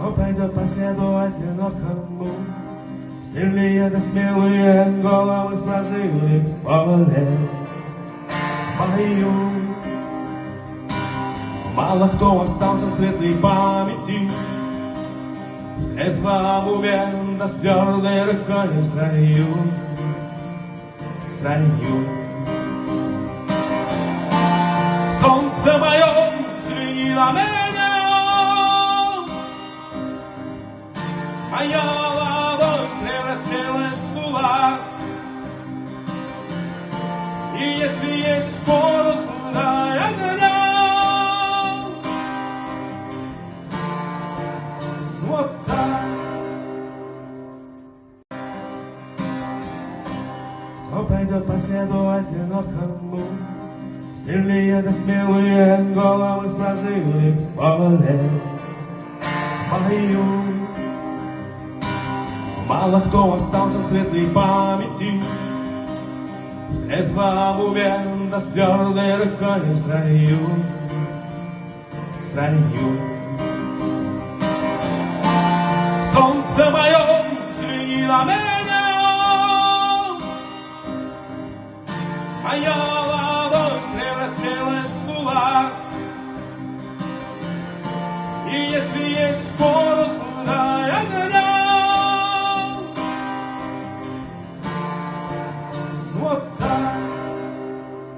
Он пойдет по следу одинокому. Сильные да смелые головы сложили в поле бою. Мало кто остался в светлой памяти, в трезвом уме, да с твердой рукой в строю, в строю. Солнце мое, взгляни на меня, моя ладонь превратилась в кулак. И если есть порох, дай огня. Вот так. Он пойдет по следу одинокому. Сильные да смелые головы сложили в поле бою. Мало кто остался в светлой памяти, в трезвом уме, да с твердой рукой в строю, в строю. Солнце мое, взгляни на меня, моя ладонь превратилась в кулак. И если есть порох, дай огня.